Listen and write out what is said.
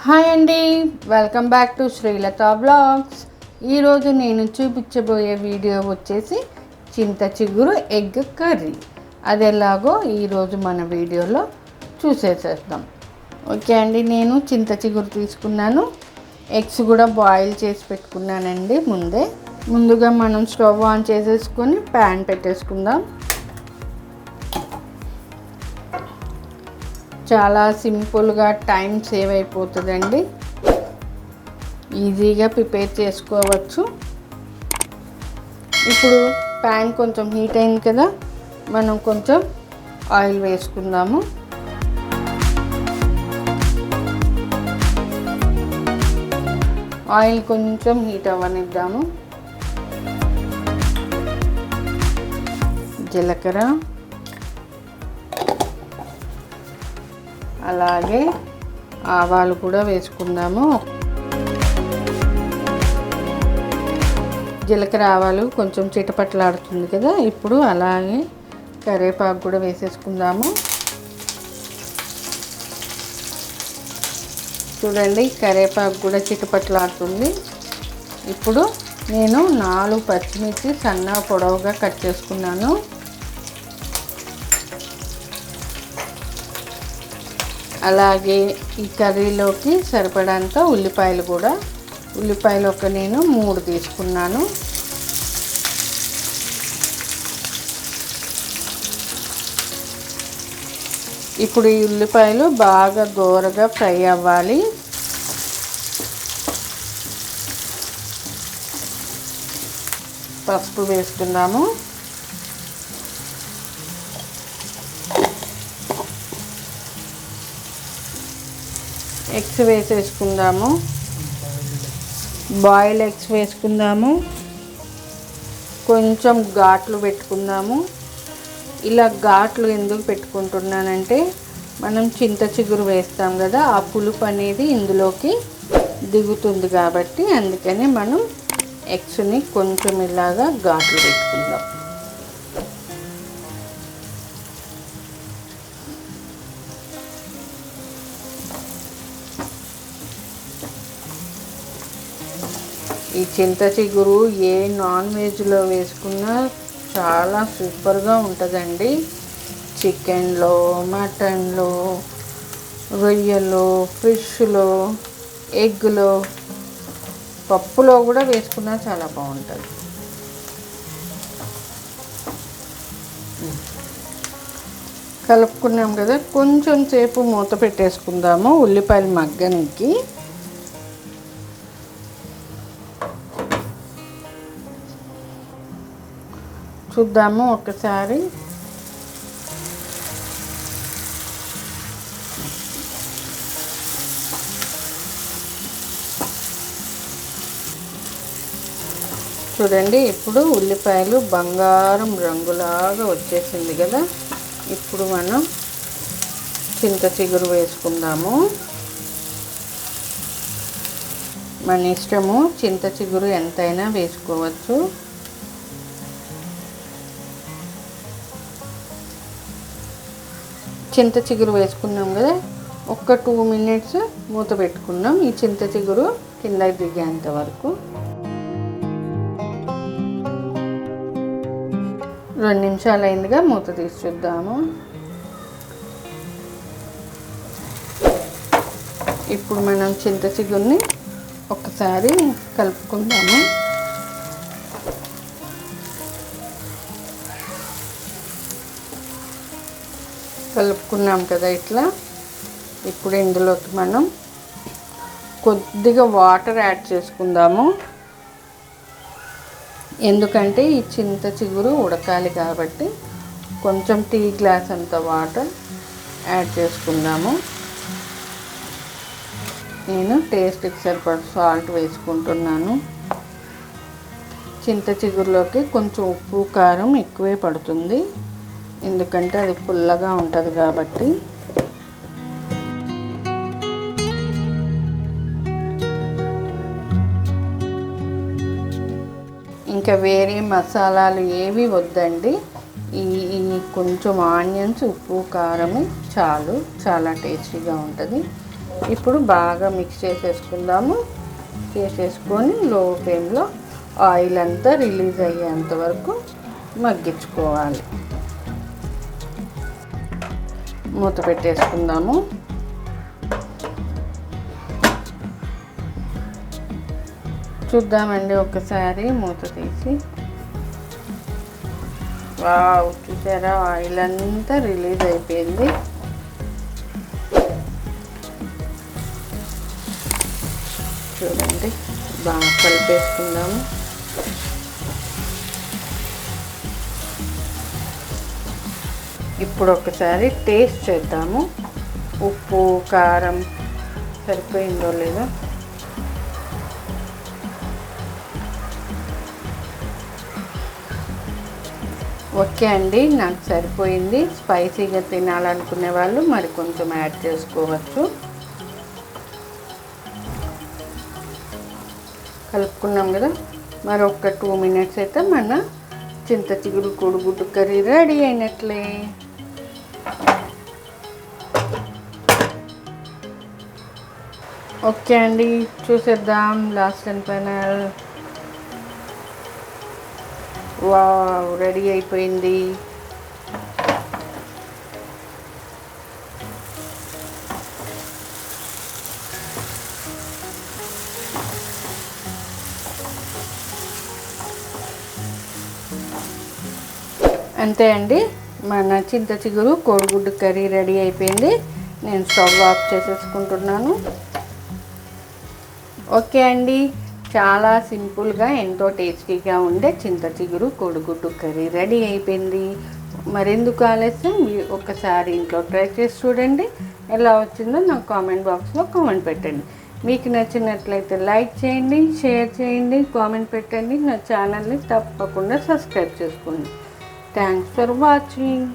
Hi అండి, welcome back to Srilatha blogs. ఈరోజు నేను చూపించబోయే వీడియో వచ్చేసి చింత చిగురు ఎగ్ కర్రీ. అది ఎలాగో ఈరోజు మన వీడియోలో చూసేసేద్దాం. ఓకే అండి, నేను చింత చిగురు తీసుకున్నాను. ఎగ్స్ కూడా బాయిల్ చేసి పెట్టుకున్నానండి. ముందుగా మనం స్టవ్ ఆన్ చేసేసుకొని ప్యాన్ పెట్టేసుకుందాం. చాలా సింపుల్గా టైం సేవ్ అయిపోతుందండి. ఈజీగా ప్రిపేర్ చేసుకోవచ్చు. ఇప్పుడు ప్యాన్ కొంచెం హీట్ అయింది కదా, మనం కొంచెం ఆయిల్ వేసుకుందాము. ఆయిల్ కొంచెం హీట్ అవ్వనిద్దాము. జీలకర్ర, అలాగే ఆవాలు కూడా వేసుకుందాము. జీలకర్ర ఆవాలు కొంచెం చిటపట్లాడుతుంది కదా, ఇప్పుడు అలాగే కరివేపాకు కూడా వేసేసుకుందాము. చూడండి, కరివేపాకు కూడా చిటపట్లాడుతుంది. ఇప్పుడు నేను 4 పచ్చిమిర్చి సన్నగా పొడవుగా కట్ చేసుకున్నాను. అలాగే ఈ కర్రీలోకి సరిపడంత ఉల్లిపాయలు ఒక నేను 3 తీసుకున్నాను. ఇప్పుడు ఈ ఉల్లిపాయలు బాగా దోరగా ఫ్రై అవ్వాలి. పసుపు వేసుకుందాము. ఎగ్స్ వేసేసుకుందాము. బాయిల్ ఎగ్స్ వేసుకుందాము. కొంచెం ఘాట్లు పెట్టుకుందాము. ఇలా ఘాట్లు ఎందుకు పెట్టుకుంటున్నానంటే, మనం చింత చిగురు వేస్తాం కదా, ఆ పులుపు అనేది ఇందులోకి దిగుతుంది కాబట్టి, అందుకని మనం ఎగ్స్ని కొంచెం ఇలాగా ఘాట్లు పెట్టుకుందాం. ఈ చింత చిగురు ఏ నాన్ వెజ్లో వేసుకున్నా చాలా సూపర్గా ఉంటుందండి. చికెన్లో, మటన్లో, రొయ్యలో, ఫిష్లో, ఎగ్లో, పప్పులో కూడా వేసుకున్నా చాలా బాగుంటుంది. కలుపుకున్నాం కదా, కొంచెం సేపు మూత పెట్టేసుకుందాము ఉల్లిపాయలు మగ్గనికి. చూద్దాము ఒకసారి. చూడండి, ఇప్పుడు ఉల్లిపాయలు బంగారం రంగులాగా వచ్చేసింది కదా. ఇప్పుడు మనం చింత చిగురు వేసుకుందాము. మన ఇష్టము, చింత చిగురు ఎంతైనా వేసుకోవచ్చు. చింత చిగురు వేసుకున్నాం కదా, ఒక్క 2 మినిట్స్ మూత పెట్టుకున్నాం. ఈ చింత చిగురు కిందకి దిగేంత వరకు 2 నిమిషాలు అయిందిగా, మూత తీసి చూద్దాము. ఇప్పుడు మనం చింత చిగురుని ఒకసారి కలుపుకుందాము. కలుపుకున్నాం కదా ఇట్లా. ఇప్పుడు ఇందులోకి మనం కొద్దిగా వాటర్ యాడ్ చేసుకుందాము. ఎందుకంటే ఈ చింత చిగురు ఉడకాలి కాబట్టి కొంచెం టీ గ్లాస్ అంత వాటర్ యాడ్ చేసుకుందాము. నేను టేస్ట్కి సరిపడ సాల్ట్ వేసుకుంటున్నాను. చింత చిగురులోకి కొంచెం ఉప్పు కారం ఎక్కువే పడుతుంది, ఎందుకంటే అది పుల్లగా ఉంటుంది కాబట్టి. ఇంకా వేరే మసాలాలు ఏవి వద్దండి. ఈ కొంచెం ఆనియన్స్, ఉప్పు, కారం చాలు, చాలా టేస్టీగా ఉంటుంది. ఇప్పుడు బాగా మిక్స్ చేసేసుకుందాము. చేసేసుకొని లో ఫ్లేమ్లో ఆయిల్ అంతా రిలీజ్ అయ్యేంత వరకు మగ్గించుకోవాలి. మూత పెట్టేసుకుందాము. చూద్దామండి ఒకసారి మూత తీసి. వావ్, చూసారా ఆయిల్ అంతా రిలీజ్ అయిపోయింది. చూడండి, బాగా కలిపేసుకుందాము. ఇప్పుడు ఒకసారి టేస్ట్ చేద్దాము. ఉప్పు కారం సరిపోయిందో లేదో. ఓకే అండి, నాకు సరిపోయింది. స్పైసీగా తినాలనుకునే వాళ్ళు మరి కొంచెం యాడ్ చేసుకోవచ్చు. కలుపుకున్నాం కదా, మరి ఒక 2 మినిట్స్ అయితే మన చింత చిగురు కోడిగుడ్డు కర్రీ రెడీ అయినట్లే. ఓకే అండి, చూసేద్దాం last and final. Wow, ready అయిపోయింది. అంతే అండి, మన చింత చిగురు కోడిగుడ్డు కర్రీ రెడీ అయిపోయింది. నేను స్టవ్ ఆఫ్ చేసేసుకుంటున్నాను. ఓకే అండి, చాలా సింపుల్గా ఎంతో టేస్టీగా ఉండే చింత చిగురు కోడిగుడ్డు కర్రీ రెడీ అయిపోయింది. మరెందుకు ఆలస్యం, ఒకసారి ఇంట్లో ట్రై చేసి చూడండి. ఎలా వచ్చిందో నాకు కామెంట్ బాక్స్లో కామెంట్ పెట్టండి. మీకు నచ్చినట్లయితే లైక్ చేయండి, షేర్ చేయండి, కామెంట్ పెట్టండి. నా ఛానల్ని తప్పకుండా సబ్స్క్రైబ్ చేసుకోండి. Thanks for watching.